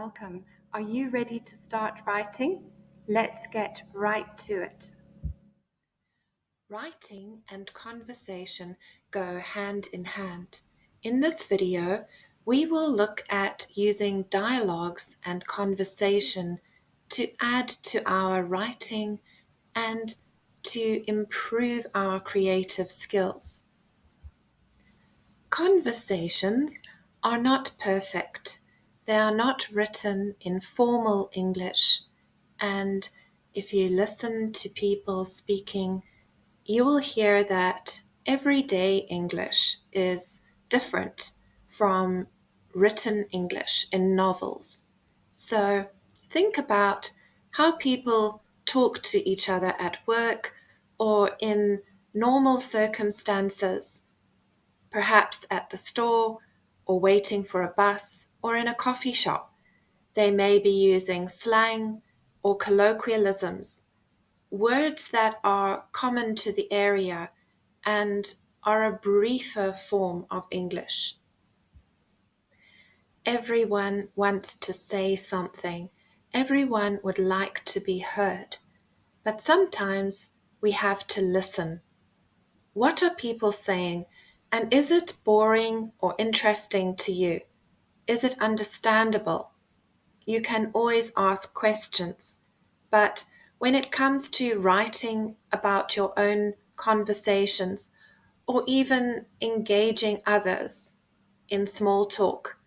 welcome. Are you ready to start writing? Let's get right to it. Writing and conversation go hand in hand. In this video, we will look at using dialogues and conversation to add to our writing and to improve our creative skills. Conversations are not perfect. They are not written in formal English, and if you listen to people speaking, you will hear that everyday English is different from written English in novels. So think about how people talk to each other at work or in normal circumstances, perhaps at the store or waiting for a bus or in a coffee shop. They may be using slang or colloquialisms, words that are common to the area and are a briefer form of English. Everyone wants to say something. Everyone would like to be heard. But sometimes we have to listen. What are people saying? And is it boring or interesting to you? Is it understandable? You can always ask questions. But when it comes to writing about your own conversations or even engaging others in small talk,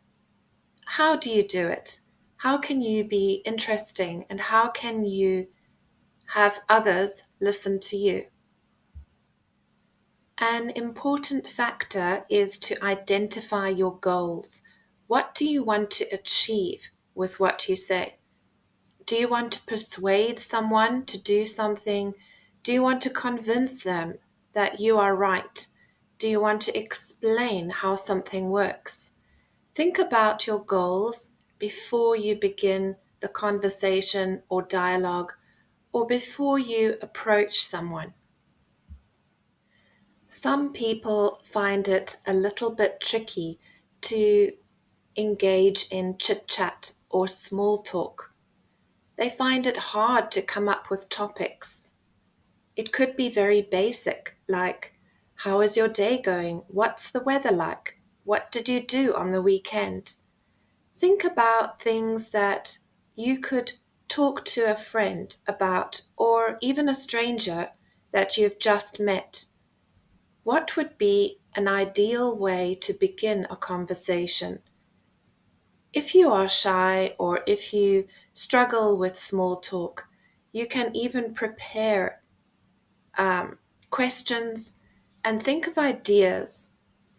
how do you do it? How can you be interesting and how can you have others listen to you? An important factor is to identify your goals. What do you want to achieve with what you say? Do you want to persuade someone to do something? Do you want to convince them that you are right? Do you want to explain how something works? Think about your goals before you begin the conversation or dialogue, or before you approach someone. Some people find it a little bit tricky to engage in chit-chat or small talk. They find it hard to come up with topics. It could be very basic, like, how is your day going? What's the weather like? What did you do on the weekend? Think about things that you could talk to a friend about, or even a stranger that you've just met. What would be an ideal way to begin a conversation? If you are shy or if you struggle with small talk, you can even prepare questions and think of ideas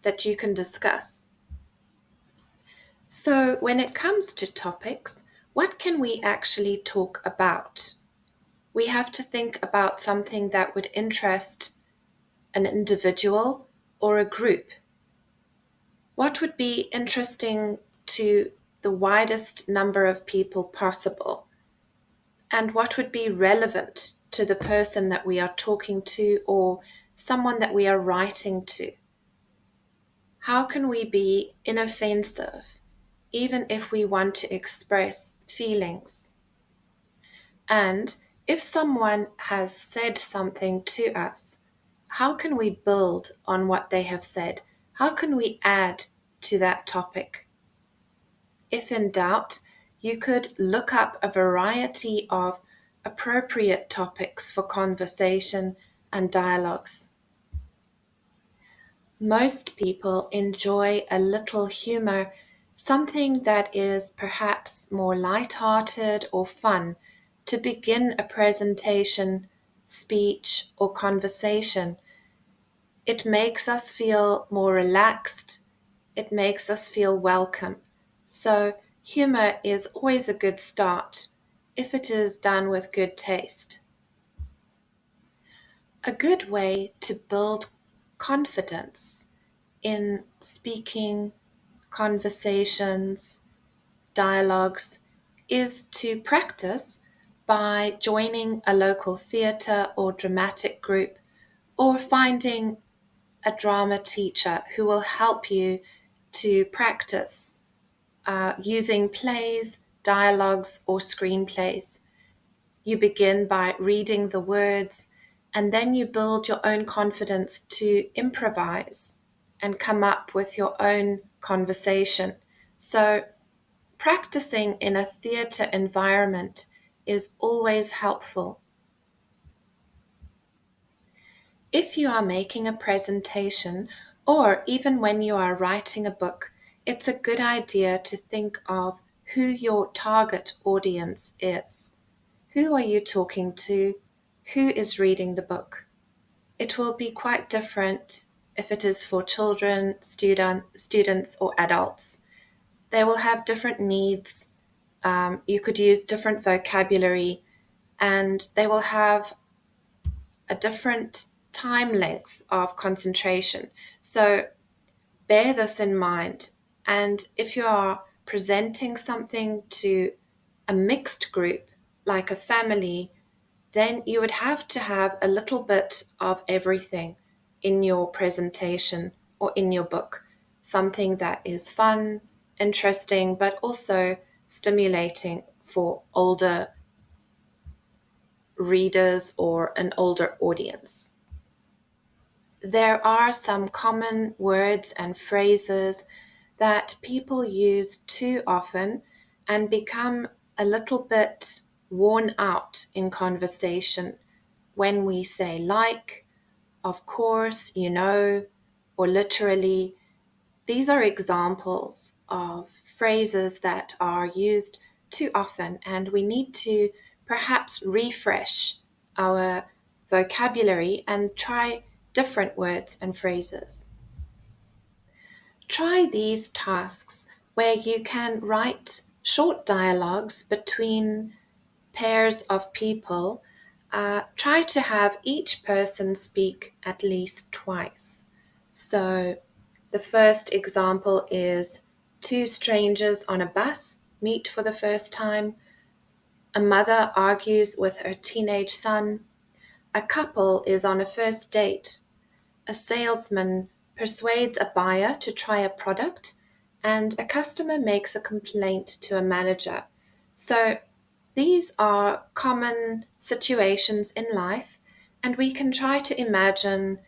that you can discuss. So when it comes to topics, what can we actually talk about? We have to think about something that would interest an individual or a group. What would be interesting to the widest number of people possible? And what would be relevant to the person that we are talking to or someone that we are writing to? How can we be inoffensive, even if we want to express feelings? And if someone has said something to us, how can we build on what they have said? How can we add to that topic? If in doubt, you could look up a variety of appropriate topics for conversation and dialogues. Most people enjoy a little humor, something that is perhaps more light-hearted or fun to begin a presentation, speech, or conversation. It makes us feel more relaxed. It makes us feel welcome. So humor is always a good start if it is done with good taste. A good way to build confidence in speaking, conversations, dialogues is to practice by joining a local theatre or dramatic group or finding a drama teacher who will help you to practice using plays, dialogues or screenplays. You begin by reading the words, and then you build your own confidence to improvise and come up with your own conversation. So, practicing in a theatre environment is always helpful. If you are making a presentation, or even when you are writing a book, it's a good idea to think of who your target audience is. Who are you talking to? Who is reading the book? It will be quite different if it is for children, students, or adults. They will have different needs. You could use different vocabulary, and they will have a different time length of concentration. So bear this in mind. And if you are presenting something to a mixed group, like a family, then you would have to have a little bit of everything in your presentation or in your book. Something that is fun, interesting, but also stimulating for older readers or an older audience. There are some common words and phrases that people use too often and become a little bit worn out in conversation when we say like, of course, you know, or literally. These are examples of phrases that are used too often, and we need to perhaps refresh our vocabulary and try different words and phrases. Try these tasks where you can write short dialogues between pairs of people. Try to have each person speak at least twice. So the first example is two strangers on a bus meet for the first time. A mother argues with her teenage son. A couple is on a first date. A salesman persuades a buyer to try a product, and a customer makes a complaint to a manager. So these are common situations in life, and we can try to imagine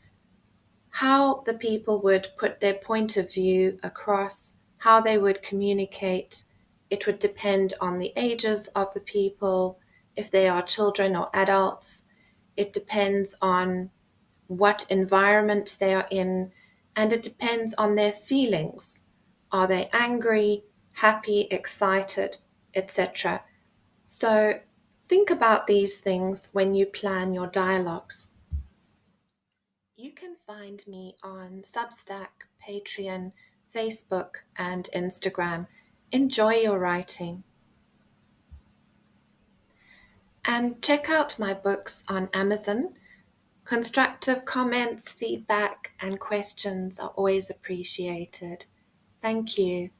how the people would put their point of view across, how they would communicate. It would depend on the ages of the people, if they are children or adults. It depends on what environment they are in, and it depends on their feelings. Are they angry, happy, excited, etc.? So think about these things when you plan your dialogues. You can find me on Substack, Patreon, Facebook, and Instagram. Enjoy your writing. And check out my books on Amazon. Constructive comments, feedback, and questions are always appreciated. Thank you.